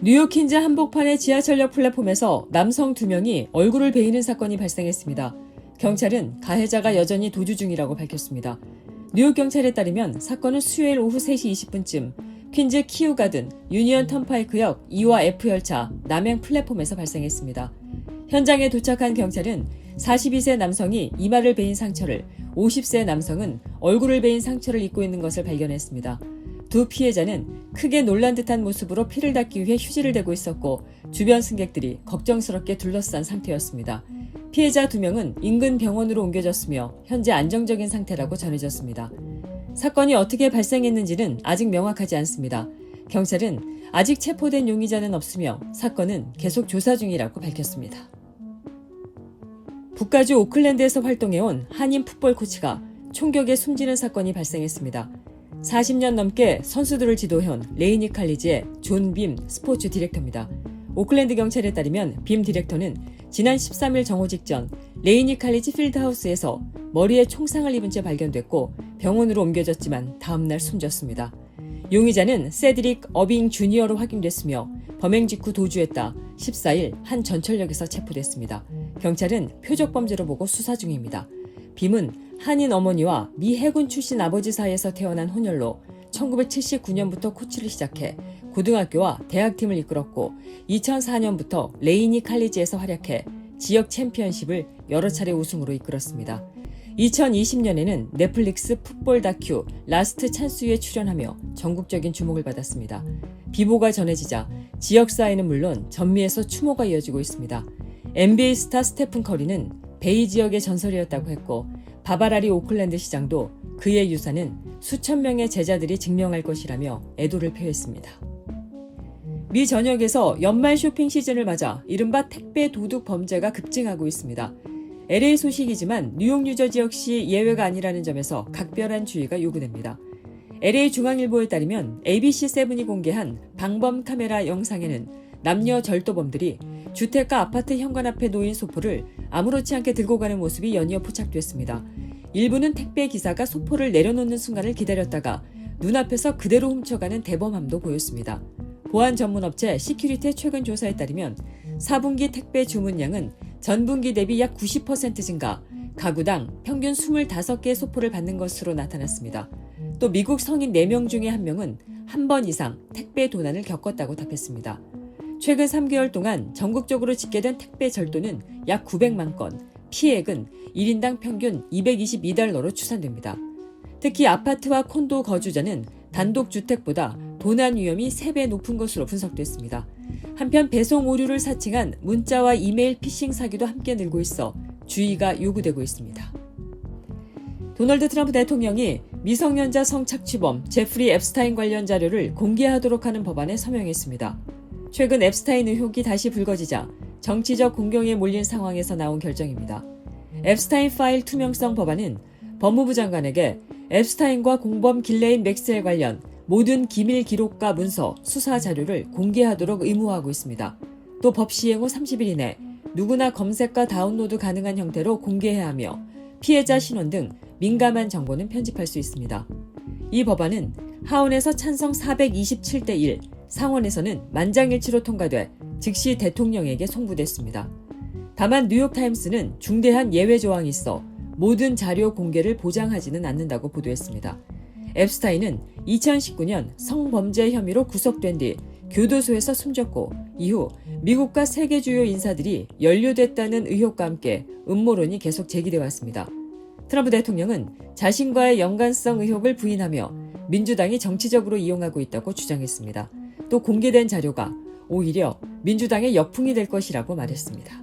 뉴욕 퀸즈 한복판의 지하철역 플랫폼에서 남성 2명이 얼굴을 베이는 사건이 발생했습니다. 경찰은 가해자가 여전히 도주 중이라고 밝혔습니다. 뉴욕 경찰에 따르면 사건은 수요일 오후 3시 20분쯤 퀸즈 키우가든 유니언 턴파이크역 2와 F 열차 남행 플랫폼에서 발생했습니다. 현장에 도착한 경찰은 42세 남성이 이마를 베인 상처를, 50세 남성은 얼굴을 베인 상처를 입고 있는 것을 발견했습니다. 두 피해자는 크게 놀란 듯한 모습으로 피를 닦기 위해 휴지를 대고 있었고 주변 승객들이 걱정스럽게 둘러싼 상태였습니다. 피해자 2명은 인근 병원으로 옮겨졌으며 현재 안정적인 상태라고 전해졌습니다. 사건이 어떻게 발생했는지는 아직 명확하지 않습니다. 경찰은 아직 체포된 용의자는 없으며 사건은 계속 조사 중이라고 밝혔습니다. 북가주 오클랜드에서 활동해온 한인 풋볼 코치가 총격에 숨지는 사건이 발생했습니다. 40년 넘게 선수들을 지도해온 레이니 칼리지의 존 빔 스포츠 디렉터입니다. 오클랜드 경찰에 따르면 빔 디렉터는 지난 13일 정오 직전 레이니 칼리지 필드하우스에서 머리에 총상을 입은 채 발견됐고 병원으로 옮겨졌지만 다음날 숨졌습니다. 용의자는 세드릭 어빙 주니어로 확인됐으며 범행 직후 도주했다 14일 한 전철역에서 체포됐습니다. 경찰은 표적범죄로 보고 수사 중입니다. 빔은 한인 어머니와 미 해군 출신 아버지 사이에서 태어난 혼혈로 1979년부터 코치를 시작해 고등학교와 대학팀을 이끌었고 2004년부터 레이니 칼리지에서 활약해 지역 챔피언십을 여러 차례 우승으로 이끌었습니다. 2020년에는 넷플릭스 풋볼 다큐 라스트 찬스에 출연하며 전국적인 주목을 받았습니다. 비보가 전해지자 지역사회는 물론 전미에서 추모가 이어지고 있습니다. NBA 스타 스테픈 커리는 베이 지역의 전설이었다고 했고 바바라리 오클랜드 시장도 그의 유산은 수천 명의 제자들이 증명할 것이라며 애도를 표했습니다. 미 전역에서 연말 쇼핑 시즌을 맞아 이른바 택배 도둑 범죄가 급증하고 있습니다. LA 소식이지만 뉴욕 뉴저지 역시 예외가 아니라는 점에서 각별한 주의가 요구됩니다. LA 중앙일보에 따르면 ABC7이 공개한 방범 카메라 영상에는 남녀 절도범들이 주택가 아파트 현관 앞에 놓인 소포를 아무렇지 않게 들고 가는 모습이 연이어 포착됐습니다. 일부는 택배 기사가 소포를 내려놓는 순간을 기다렸다가 눈앞에서 그대로 훔쳐가는 대범함도 보였습니다. 보안 전문업체 시큐리티의 최근 조사에 따르면 4분기 택배 주문량은 전분기 대비 약 90% 증가, 가구당 평균 25개의 소포를 받는 것으로 나타났습니다. 또 미국 성인 4명 중에 1명은 한 번 이상 택배 도난을 겪었다고 답했습니다. 최근 3개월 동안 전국적으로 집계된 택배 절도는 약 900만 건, 피해액은 1인당 평균 $222로 추산됩니다. 특히 아파트와 콘도 거주자는 단독주택보다 도난 위험이 3배 높은 것으로 분석됐습니다. 한편 배송 오류를 사칭한 문자와 이메일 피싱 사기도 함께 늘고 있어 주의가 요구되고 있습니다. 도널드 트럼프 대통령이 미성년자 성착취범 제프리 앱스타인 관련 자료를 공개하도록 하는 법안에 서명했습니다. 최근 앱스타인 의혹이 다시 불거지자 정치적 공경에 몰린 상황에서 나온 결정입니다. 앱스타인 파일 투명성 법안은 법무부 장관에게 앱스타인과 공범 길레인 맥스웰 관련 모든 기밀 기록과 문서, 수사 자료를 공개하도록 의무화하고 있습니다. 또 법 시행 후 30일 이내 누구나 검색과 다운로드 가능한 형태로 공개해야 하며 피해자 신원 등 민감한 정보는 편집할 수 있습니다. 이 법안은 하원에서 찬성 427대 1, 상원에서는 만장일치로 통과돼 즉시 대통령에게 송부됐습니다. 다만 뉴욕타임스는 중대한 예외 조항이 있어 모든 자료 공개를 보장하지는 않는다고 보도했습니다. 앱스타인은 2019년 성범죄 혐의로 구속된 뒤 교도소에서 숨졌고 이후 미국과 세계 주요 인사들이 연루됐다는 의혹과 함께 음모론이 계속 제기돼 왔습니다. 트럼프 대통령은 자신과의 연관성 의혹을 부인하며 민주당이 정치적으로 이용하고 있다고 주장했습니다. 또 공개된 자료가 오히려 민주당의 역풍이 될 것이라고 말했습니다.